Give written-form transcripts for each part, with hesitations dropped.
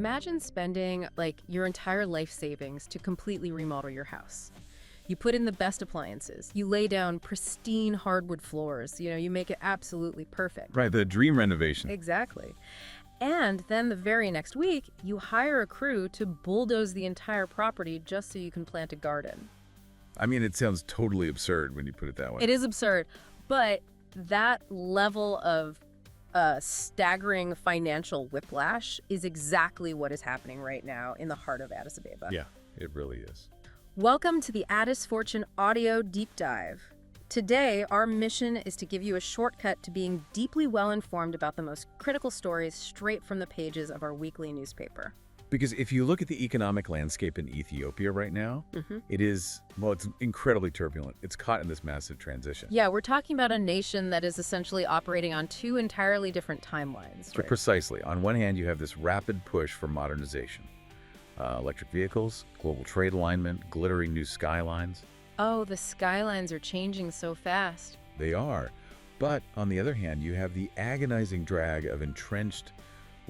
Imagine spending like your entire life savings to completely remodel your house. You put in the best appliances. You lay down pristine hardwood floors. You make it absolutely perfect. Right, the dream renovation. Exactly. And then the very next week, you hire a crew to bulldoze the entire property just so you can plant a garden. I mean, it sounds totally absurd when you put it that way. It is absurd, but that level of staggering financial whiplash is exactly what is happening right now in the heart of Addis Ababa. Yeah, it really is. Welcome to the Addis Fortune Audio Deep Dive. Today, our mission is to give you a shortcut to being deeply well-informed about the most critical stories straight from the pages of our weekly newspaper. Because if you look at the economic landscape in Ethiopia right now, it's incredibly turbulent. It's caught in this massive transition. Yeah, we're talking about a nation that is essentially operating on two entirely different timelines. So precisely. On one hand, you have this rapid push for modernization. Electric vehicles, global trade alignment, glittering new skylines. Oh, the skylines are changing so fast. They are. But on the other hand, you have the agonizing drag of entrenched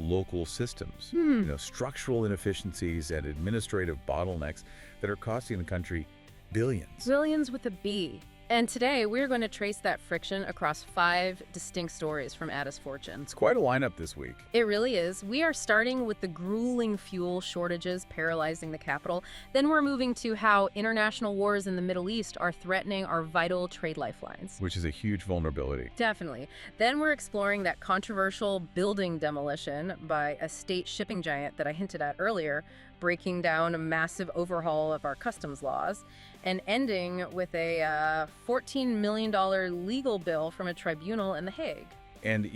local systems, structural inefficiencies and administrative bottlenecks that are costing the country billions. Billions with a B. And today, we're going to trace that friction across 5 distinct stories from Addis Fortune. It's quite a lineup this week. It really is. We are starting with the grueling fuel shortages paralyzing the capital. Then we're moving to how international wars in the Middle East are threatening our vital trade lifelines. Which is a huge vulnerability. Definitely. Then we're exploring that controversial building demolition by a state shipping giant that I hinted at earlier, breaking down a massive overhaul of our customs laws, and ending with a $14 million legal bill from a tribunal in The Hague. And,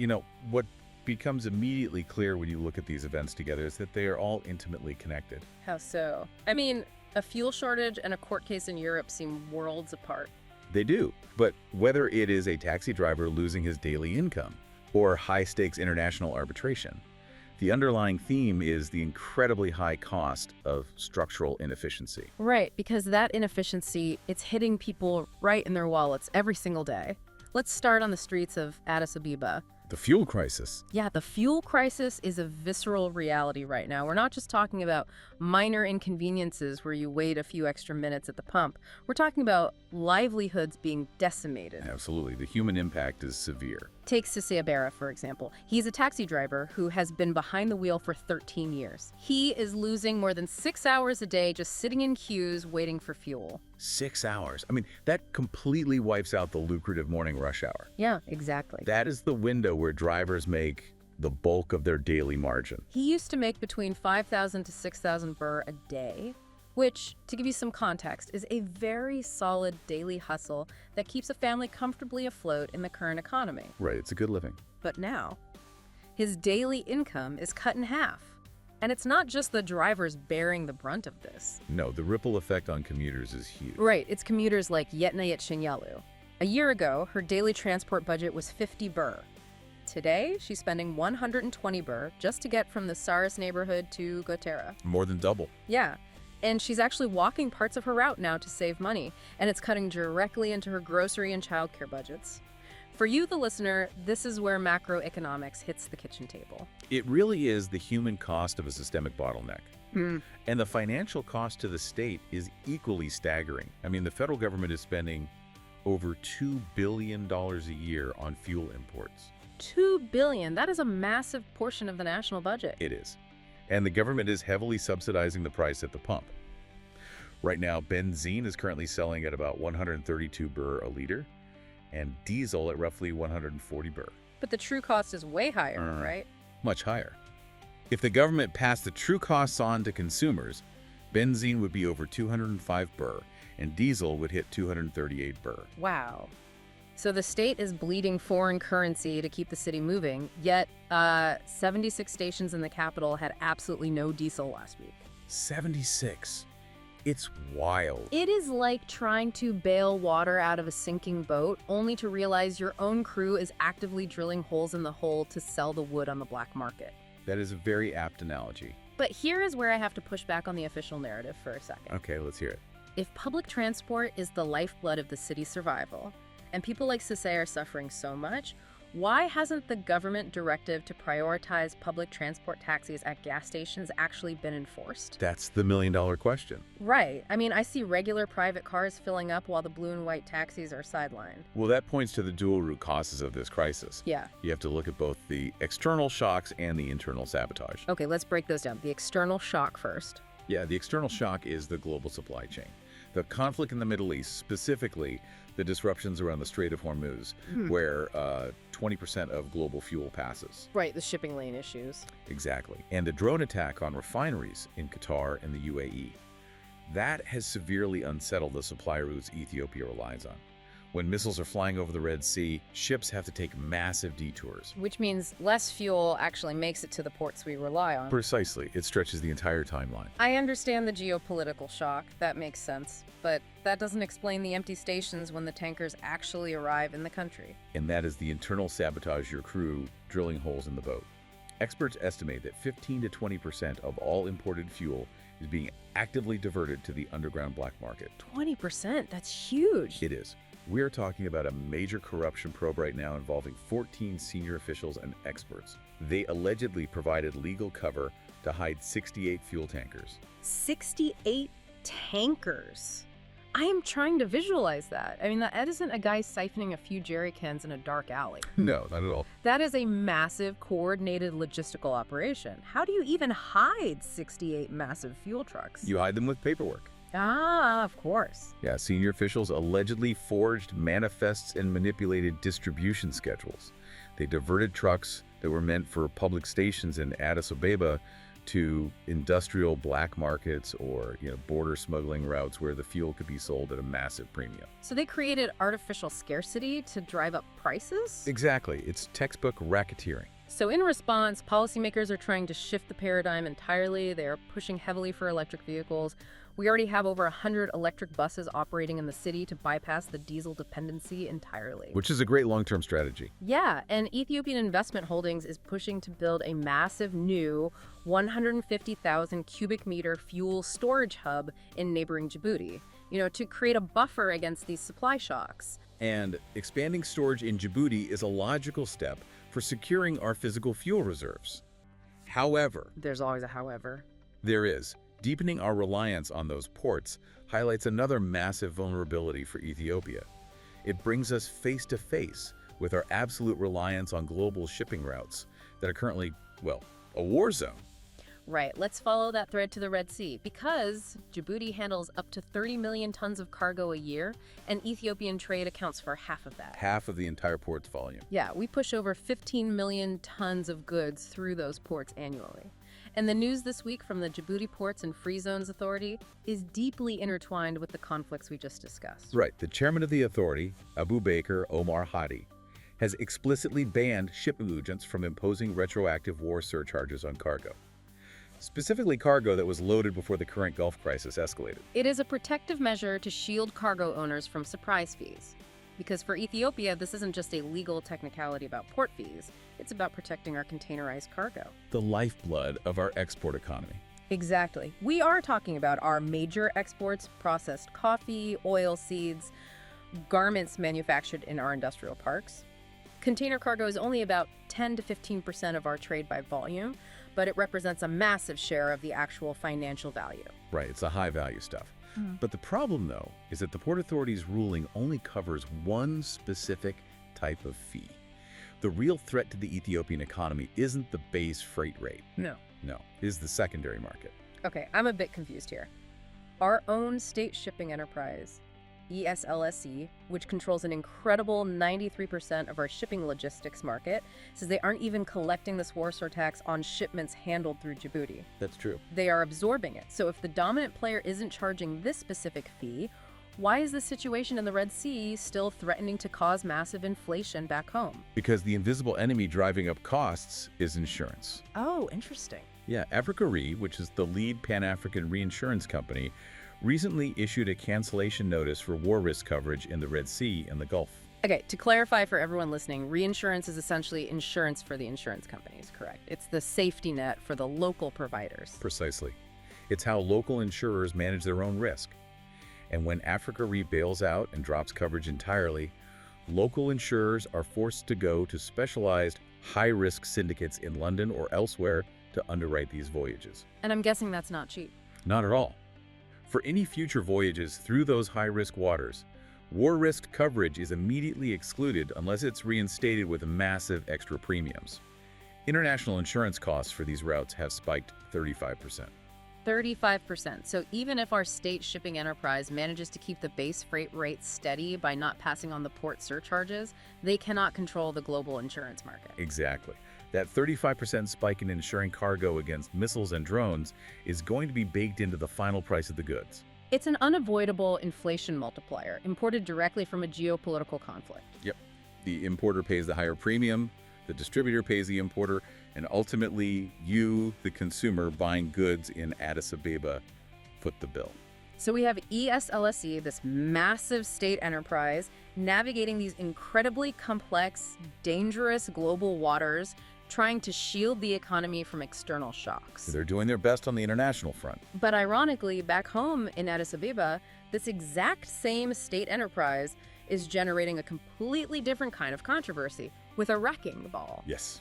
what becomes immediately clear when you look at these events together is that they are all intimately connected. How so? I mean, a fuel shortage and a court case in Europe seem worlds apart. They do. But whether it is a taxi driver losing his daily income or high-stakes international arbitration, the underlying theme is the incredibly high cost of structural inefficiency. Right, because that inefficiency, it's hitting people right in their wallets every single day. Let's start on the streets of Addis Ababa. The fuel crisis. Yeah, the fuel crisis is a visceral reality right now. We're not just talking about minor inconveniences where you wait a few extra minutes at the pump. We're talking about livelihoods being decimated. Absolutely. The human impact is severe. Take Sisea Berra, for example. He's a taxi driver who has been behind the wheel for 13 years. He is losing more than 6 hours a day just sitting in queues waiting for fuel. 6 hours. I mean, that completely wipes out the lucrative morning rush hour. Yeah, exactly. That is the window where drivers make the bulk of their daily margin. He used to make between 5,000 to 6,000 birr a day, which, to give you some context, is a very solid daily hustle that keeps a family comfortably afloat in the current economy. Right, it's a good living. But now, his daily income is cut in half. And it's not just the drivers bearing the brunt of this. No, the ripple effect on commuters is huge. Right, it's commuters like Yetnayet Shinyalu. A year ago, her daily transport budget was 50 birr. Today, she's spending 120 birr just to get from the Saris neighborhood to Gotera. More than double. Yeah. And she's actually walking parts of her route now to save money, and it's cutting directly into her grocery and childcare budgets. For you, the listener, this is where macroeconomics hits the kitchen table. It really is the human cost of a systemic bottleneck. And the financial cost to the state is equally staggering. I mean, the federal government is spending over $2 billion a year on fuel imports. $2 billion, that is a massive portion of the national budget. It is. And the government is heavily subsidizing the price at the pump. Right now, benzene is currently selling at about 132 birr a liter, and diesel at roughly 140 birr. But the true cost is way higher, right? Much higher. If the government passed the true costs on to consumers, benzene would be over 205 birr, and diesel would hit 238 birr. Wow. So the state is bleeding foreign currency to keep the city moving, yet 76 stations in the capital had absolutely no diesel last week. 76. It's wild. It is like trying to bail water out of a sinking boat, only to realize your own crew is actively drilling holes in the hull to sell the wood on the black market. That is a very apt analogy. But here is where I have to push back on the official narrative for a second. Okay, let's hear it. If public transport is the lifeblood of the city's survival, and people like Sisea are suffering so much, Why hasn't the government directive to prioritize public transport taxis at gas stations actually been enforced? That's the million-dollar question. Right. I mean, I see regular private cars filling up while the blue and white taxis are sidelined. Well, that points to the dual root causes of this crisis. Yeah. You have to look at both the external shocks and the internal sabotage. Okay, let's break those down. The external shock first. Yeah, the external shock is the global supply chain. The conflict in the Middle East, specifically the disruptions around the Strait of Hormuz, where 20% of global fuel passes. Right, the shipping lane issues. Exactly. And the drone attack on refineries in Qatar and the UAE. That has severely unsettled the supply routes Ethiopia relies on. When missiles are flying over the Red Sea, ships have to take massive detours. Which means less fuel actually makes it to the ports we rely on. Precisely. It stretches the entire timeline. I understand the geopolitical shock. That makes sense. But that doesn't explain the empty stations when the tankers actually arrive in the country. And that is the internal sabotage your crew drilling holes in the boat. Experts estimate that 15 to 20% of all imported fuel is being actively diverted to the underground black market. 20%? That's huge. It is. We are talking about a major corruption probe right now involving 14 senior officials and experts. They allegedly provided legal cover to hide 68 fuel tankers. 68 tankers? I am trying to visualize that. I mean, that isn't a guy siphoning a few jerry cans in a dark alley. No, not at all. That is a massive, coordinated logistical operation. How do you even hide 68 massive fuel trucks? You hide them with paperwork. Ah, of course. Yeah, senior officials allegedly forged manifests and manipulated distribution schedules. They diverted trucks that were meant for public stations in Addis Ababa to industrial black markets or, border smuggling routes where the fuel could be sold at a massive premium. So they created artificial scarcity to drive up prices? Exactly. It's textbook racketeering. So in response, policymakers are trying to shift the paradigm entirely. They are pushing heavily for electric vehicles. We already have over 100 electric buses operating in the city to bypass the diesel dependency entirely. Which is a great long-term strategy. Yeah, and Ethiopian Investment Holdings is pushing to build a massive new 150,000 cubic meter fuel storage hub in neighboring Djibouti, to create a buffer against these supply shocks. And expanding storage in Djibouti is a logical step for securing our physical fuel reserves. However, There's always a however. there is. Deepening our reliance on those ports highlights another massive vulnerability for Ethiopia. It brings us face to face with our absolute reliance on global shipping routes that are currently, a war zone. Right, let's follow that thread to the Red Sea because Djibouti handles up to 30 million tons of cargo a year, and Ethiopian trade accounts for half of that. Half of the entire port's volume. Yeah, we push over 15 million tons of goods through those ports annually. And the news this week from the Djibouti Ports and Free Zones Authority is deeply intertwined with the conflicts we just discussed. Right. The chairman of the authority, Abu Bakr Omar Hadi, has explicitly banned shipping agents from imposing retroactive war surcharges on cargo. Specifically cargo that was loaded before the current Gulf crisis escalated. It is a protective measure to shield cargo owners from surprise fees. Because for Ethiopia, this isn't just a legal technicality about port fees, it's about protecting our containerized cargo. The lifeblood of our export economy. Exactly. We are talking about our major exports: processed coffee, oil seeds, garments manufactured in our industrial parks. Container cargo is only about 10 to 15% of our trade by volume, but it represents a massive share of the actual financial value. Right, it's the high value stuff. But the problem, though, is that the Port Authority's ruling only covers one specific type of fee. The real threat to the Ethiopian economy isn't the base freight rate. No. No, it is the secondary market. Okay, I'm a bit confused here. Our own state shipping enterprise, ESLSE, which controls an incredible 93% of our shipping logistics market, says they aren't even collecting this war surtax on shipments handled through Djibouti. That's true. They are absorbing it. So if the dominant player isn't charging this specific fee, why is the situation in the Red Sea still threatening to cause massive inflation back home? Because the invisible enemy driving up costs is insurance. Oh, interesting. Yeah, Africa Re, which is the lead Pan-African reinsurance company, recently issued a cancellation notice for war risk coverage in the Red Sea and the Gulf. Okay, to clarify for everyone listening, reinsurance is essentially insurance for the insurance companies, correct? It's the safety net for the local providers. Precisely. It's how local insurers manage their own risk. And when Africa Re bails out and drops coverage entirely, local insurers are forced to go to specialized high-risk syndicates in London or elsewhere to underwrite these voyages. And I'm guessing that's not cheap. Not at all. For any future voyages through those high-risk waters, war risk coverage is immediately excluded unless it's reinstated with massive extra premiums. International insurance costs for these routes have spiked 35%. 35%. So even if our state shipping enterprise manages to keep the base freight rates steady by not passing on the port surcharges, they cannot control the global insurance market. Exactly. That 35% spike in insuring cargo against missiles and drones is going to be baked into the final price of the goods. It's an unavoidable inflation multiplier imported directly from a geopolitical conflict. Yep. The importer pays the higher premium, the distributor pays the importer, and ultimately you, the consumer buying goods in Addis Ababa, foot the bill. So we have ESLSE, this massive state enterprise, navigating these incredibly complex, dangerous global waters, trying to shield the economy from external shocks. They're doing their best on the international front. But ironically, back home in Addis Ababa, this exact same state enterprise is generating a completely different kind of controversy with a wrecking ball. Yes.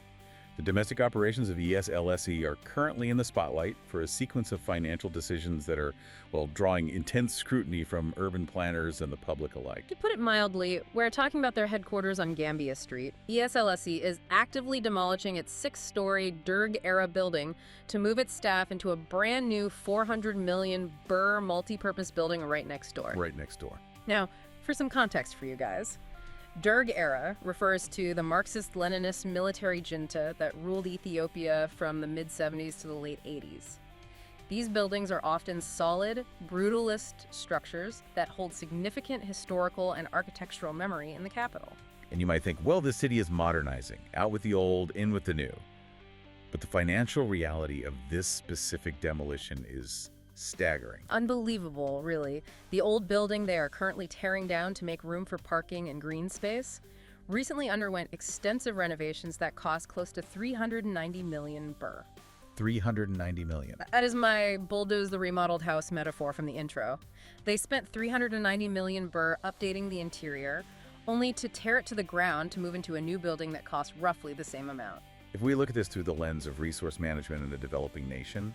The domestic operations of ESLSE are currently in the spotlight for a sequence of financial decisions that are, well, drawing intense scrutiny from urban planners and the public alike. To put it mildly, we're talking about their headquarters on Gambia Street. ESLSE is actively demolishing its 6-story Derg-era building to move its staff into a brand new 400 million birr multi-purpose building right next door. Right next door. Now, for some context for you guys, Derg era refers to the Marxist-Leninist military junta that ruled Ethiopia from the mid-70s to the late 80s. These buildings are often solid, brutalist structures that hold significant historical and architectural memory in the capital. And you might think, well, the city is modernizing, out with the old, in with the new. But the financial reality of this specific demolition is staggering. Unbelievable, really. The old building they are currently tearing down to make room for parking and green space recently underwent extensive renovations that cost close to 390 million birr. 390 million. That is my bulldoze the remodeled house metaphor from the intro. They spent 390 million birr updating the interior, only to tear it to the ground to move into a new building that cost roughly the same amount. If we look at this through the lens of resource management in a developing nation,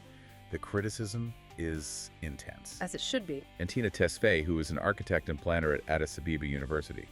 the criticism is intense. As it should be. And Tina Tesfaye, who is an architect and planner at Addis Ababa University,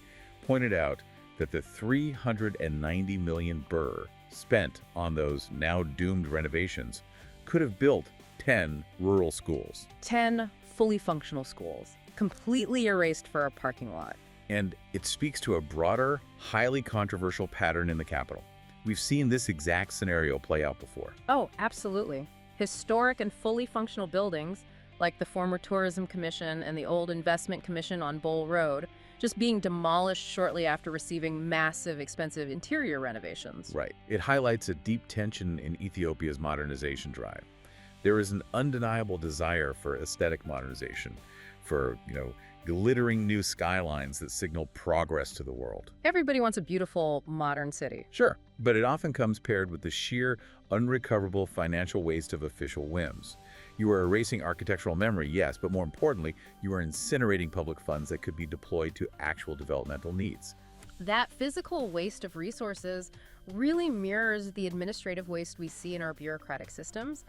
pointed out that the 390 million birr spent on those now doomed renovations could have built 10 rural schools. 10 fully functional schools, completely erased for a parking lot. And it speaks to a broader, highly controversial pattern in the capital. We've seen this exact scenario play out before. Oh, absolutely. Historic and fully functional buildings, like the former Tourism Commission and the old Investment Commission on Bull Road, just being demolished shortly after receiving massive, expensive interior renovations. Right. It highlights a deep tension in Ethiopia's modernization drive. There is an undeniable desire for aesthetic modernization, for, glittering new skylines that signal progress to the world. Everybody wants a beautiful, modern city. Sure, but it often comes paired with the sheer, unrecoverable financial waste of official whims. You are erasing architectural memory, yes, but more importantly, you are incinerating public funds that could be deployed to actual developmental needs. That physical waste of resources really mirrors the administrative waste we see in our bureaucratic systems,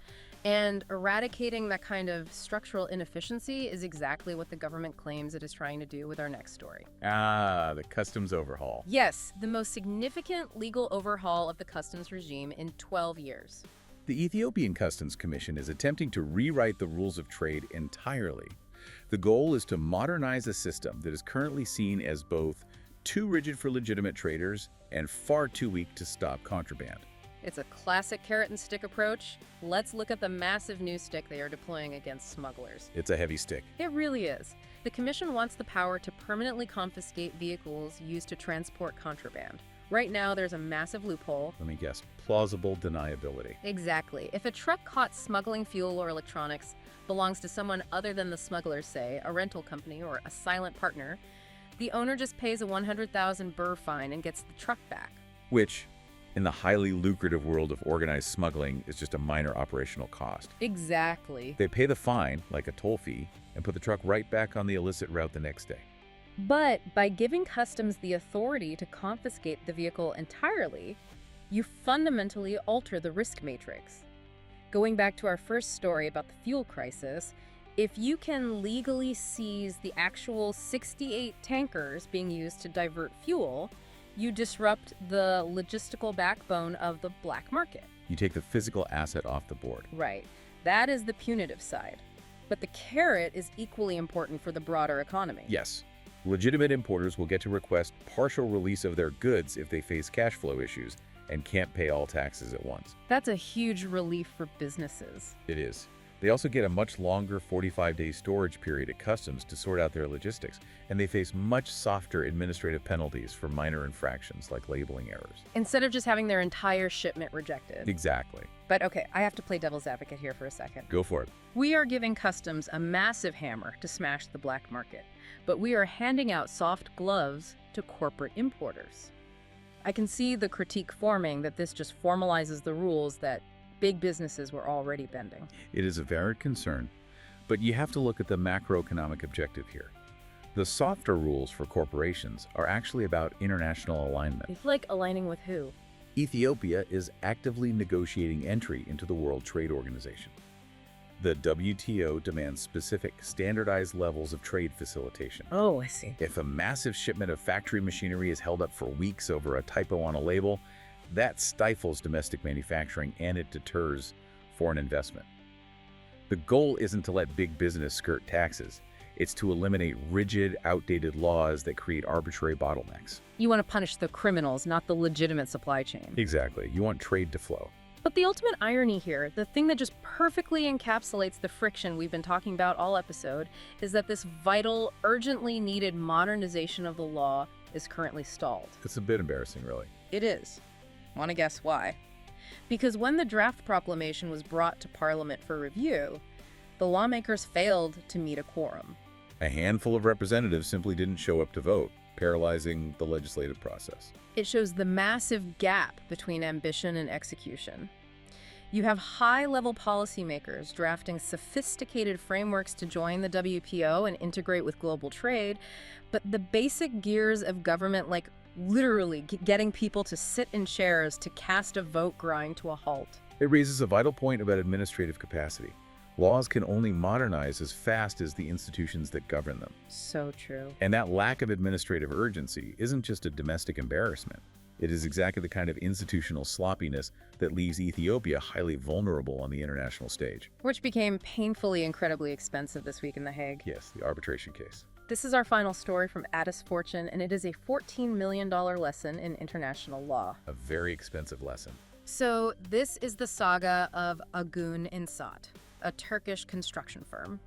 and eradicating that kind of structural inefficiency is exactly what the government claims it is trying to do with our next story. Ah, the customs overhaul. Yes, the most significant legal overhaul of the customs regime in 12 years. The Ethiopian Customs Commission is attempting to rewrite the rules of trade entirely. The goal is to modernize a system that is currently seen as both too rigid for legitimate traders and far too weak to stop contraband. It's a classic carrot and stick approach. Let's look at the massive new stick they are deploying against smugglers. It's a heavy stick. It really is. The Commission wants the power to permanently confiscate vehicles used to transport contraband. Right now, there's a massive loophole. Let me guess, plausible deniability. Exactly. If a truck caught smuggling fuel or electronics belongs to someone other than the smuggler, say, a rental company or a silent partner, the owner just pays a 100,000 birr fine and gets the truck back. Which, in the highly lucrative world of organized smuggling, is just a minor operational cost. Exactly. They pay the fine, like a toll fee, and put the truck right back on the illicit route the next day. But by giving customs the authority to confiscate the vehicle entirely, you fundamentally alter the risk matrix. Going back to our first story about the fuel crisis, if you can legally seize the actual 68 tankers being used to divert fuel, you disrupt the logistical backbone of the black market. You take the physical asset off the board. Right. That is the punitive side. But the carrot is equally important for the broader economy. Yes. Legitimate importers will get to request partial release of their goods if they face cash flow issues and can't pay all taxes at once. That's a huge relief for businesses. It is. They also get a much longer 45-day storage period at customs to sort out their logistics, and they face much softer administrative penalties for minor infractions like labeling errors. Instead of just having their entire shipment rejected. Exactly. But okay, I have to play devil's advocate here for a second. Go for it. We are giving customs a massive hammer to smash the black market, but we are handing out soft gloves to corporate importers. I can see the critique forming that this just formalizes the rules that big businesses were already bending. It is a valid concern, but you have to look at the macroeconomic objective here. The softer rules for corporations are actually about international alignment. It's like aligning with who? Ethiopia is actively negotiating entry into the World Trade Organization. The WTO demands specific, standardized levels of trade facilitation. Oh, I see. If a massive shipment of factory machinery is held up for weeks over a typo on a label, that stifles domestic manufacturing and it deters foreign investment. The goal isn't to let big business skirt taxes. It's to eliminate rigid, outdated laws that create arbitrary bottlenecks. You want to punish the criminals, not the legitimate supply chain. Exactly. You want trade to flow. But the ultimate irony here, the thing that just perfectly encapsulates the friction we've been talking about all episode, is that this vital, urgently needed modernization of the law is currently stalled. It's a bit embarrassing, really. It is. Want to guess why? Because when the draft proclamation was brought to Parliament for review, the lawmakers failed to meet a quorum. A handful of representatives simply didn't show up to vote, paralyzing the legislative process. It shows the massive gap between ambition and execution. You have high-level policymakers drafting sophisticated frameworks to join the WPO and integrate with global trade, but the basic gears of government, like literally getting people to sit in chairs to cast a vote, grind to a halt. It raises a vital point about administrative capacity. Laws can only modernize as fast as the institutions that govern them. So true. And that lack of administrative urgency isn't just a domestic embarrassment. It is exactly the kind of institutional sloppiness that leaves Ethiopia highly vulnerable on the international stage. Which became painfully incredibly expensive this week in The Hague. Yes, the arbitration case. This is our final story from Addis Fortune, and it is a $14 million lesson in international law. A very expensive lesson. So this is the saga of Agun Insat, a Turkish construction firm.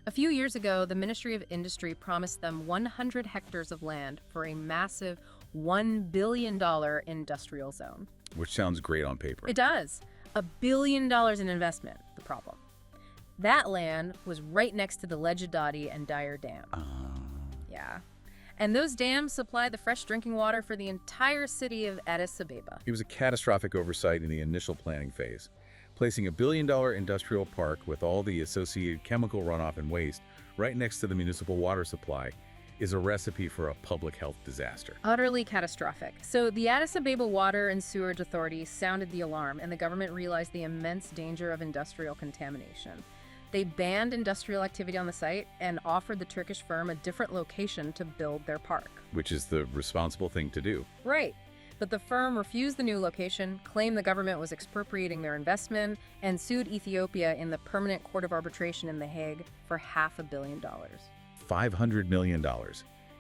A few years ago, the Ministry of Industry promised them 100 hectares of land for a massive $1 billion industrial zone. Which sounds great on paper. It does. $1 billion in investment, the problem. That land was right next to the Legendati and Dyer Dam. Yeah. And those dams supply the fresh drinking water for the entire city of Addis Ababa. It was a catastrophic oversight in the initial planning phase. Placing a $1 billion industrial park with all the associated chemical runoff and waste right next to the municipal water supply is a recipe for a public health disaster. Utterly catastrophic. So the Addis Ababa Water and Sewerage Authority sounded the alarm, and the government realized the immense danger of industrial contamination. They banned industrial activity on the site and offered the Turkish firm a different location to build their park. Which is the responsible thing to do. Right. But the firm refused the new location, claimed the government was expropriating their investment, and sued Ethiopia in the Permanent Court of Arbitration in The Hague for $500 million. $500 million.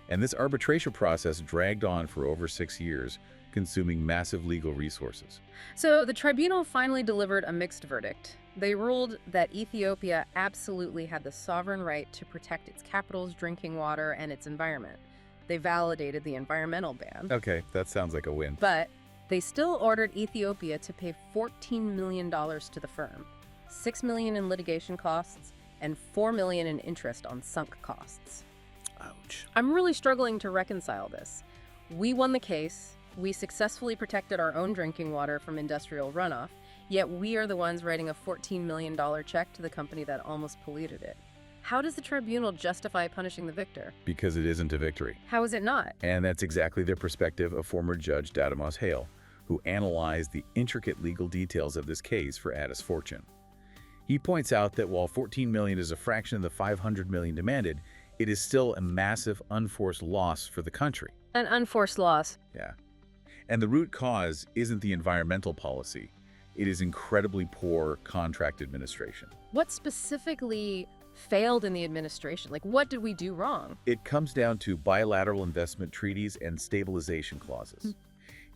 And this arbitration process dragged on for over 6 years, consuming massive legal resources. So the tribunal finally delivered a mixed verdict. They ruled that Ethiopia absolutely had the sovereign right to protect its capital's drinking water and its environment. They validated the environmental ban. Okay, that sounds like a win. But they still ordered Ethiopia to pay $14 million to the firm, $6 million in litigation costs, and $4 million in interest on sunk costs. Ouch. I'm really struggling to reconcile this. We won the case. We successfully protected our own drinking water from industrial runoff, yet we are the ones writing a $14 million check to the company that almost polluted it. How does the tribunal justify punishing the victor? Because it isn't a victory. How is it not? And that's exactly the perspective of former Judge Addis Hale, who analyzed the intricate legal details of this case for Addis Fortune. He points out that while $14 million is a fraction of the $500 million demanded, it is still a massive unforced loss for the country. An unforced loss. Yeah. And the root cause isn't the environmental policy. It is incredibly poor contract administration. What specifically failed in the administration? Like, what did we do wrong? It comes down to bilateral investment treaties and stabilization clauses.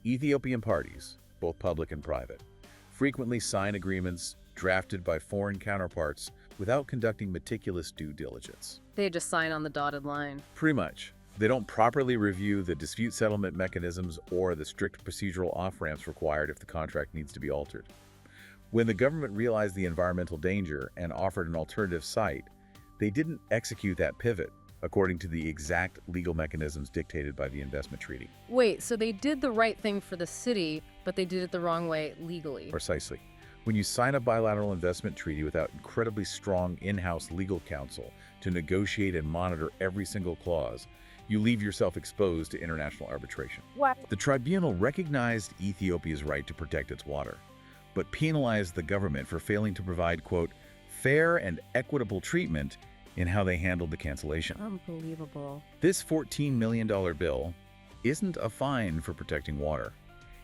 Ethiopian parties, both public and private, frequently sign agreements drafted by foreign counterparts without conducting meticulous due diligence. They just sign on the dotted line. Pretty much. They don't properly review the dispute settlement mechanisms or the strict procedural off-ramps required if the contract needs to be altered. When the government realized the environmental danger and offered an alternative site, they didn't execute that pivot according to the exact legal mechanisms dictated by the investment treaty. Wait, so they did the right thing for the city, but they did it the wrong way legally. Precisely. When you sign a bilateral investment treaty without incredibly strong in-house legal counsel to negotiate and monitor every single clause, you leave yourself exposed to international arbitration. What? The tribunal recognized Ethiopia's right to protect its water, but penalized the government for failing to provide, quote, fair and equitable treatment in how they handled the cancellation. Unbelievable. This $14 million bill isn't a fine for protecting water.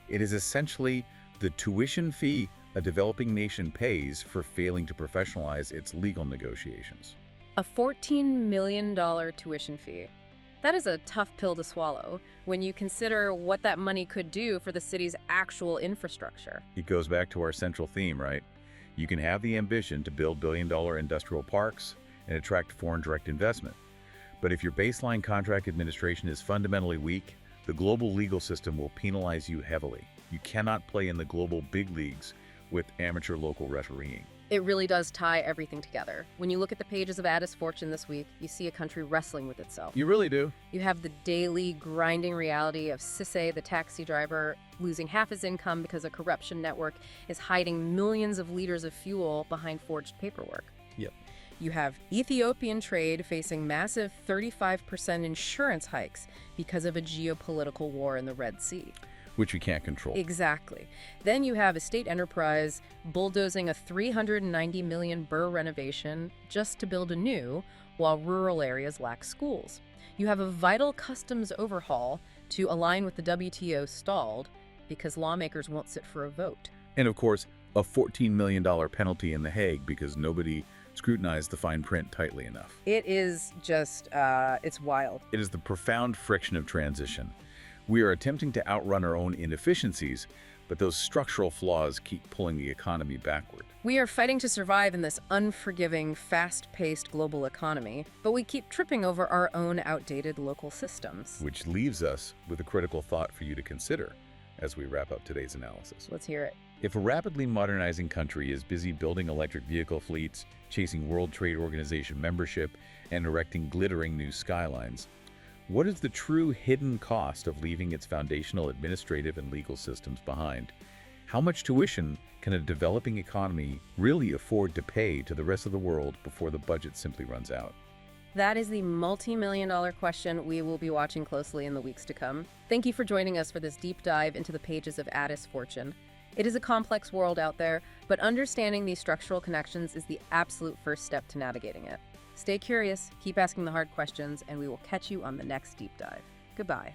It is essentially the tuition fee a developing nation pays for failing to professionalize its legal negotiations. A $14 million tuition fee. That is a tough pill to swallow when you consider what that money could do for the city's actual infrastructure. It goes back to our central theme, right? You can have the ambition to build billion-dollar industrial parks and attract foreign direct investment. But if your baseline contract administration is fundamentally weak, the global legal system will penalize you heavily. You cannot play in the global big leagues with amateur local refereeing. It really does tie everything together. When you look at the pages of Addis Fortune this week, you see a country wrestling with itself. You really do. You have the daily grinding reality of Sisse, the taxi driver, losing half his income because a corruption network is hiding millions of liters of fuel behind forged paperwork. Yep. You have Ethiopian trade facing massive 35% insurance hikes because of a geopolitical war in the Red Sea. Which we can't control. Exactly. Then you have a state enterprise bulldozing a $390 million burr renovation just to build a new, while rural areas lack schools. You have a vital customs overhaul to align with the WTO stalled because lawmakers won't sit for a vote. And of course, a $14 million penalty in The Hague because nobody scrutinized the fine print tightly enough. It is just, it's wild. It is the profound friction of transition. We are attempting to outrun our own inefficiencies, but those structural flaws keep pulling the economy backward. We are fighting to survive in this unforgiving, fast-paced global economy, but we keep tripping over our own outdated local systems. Which leaves us with a critical thought for you to consider as we wrap up today's analysis. Let's hear it. If a rapidly modernizing country is busy building electric vehicle fleets, chasing World Trade Organization membership, and erecting glittering new skylines, what is the true hidden cost of leaving its foundational administrative and legal systems behind? How much tuition can a developing economy really afford to pay to the rest of the world before the budget simply runs out? That is the multi-million-dollar question we will be watching closely in the weeks to come. Thank you for joining us for this deep dive into the pages of Addis Fortune. It is a complex world out there, but understanding these structural connections is the absolute first step to navigating it. Stay curious, keep asking the hard questions, and we will catch you on the next deep dive. Goodbye.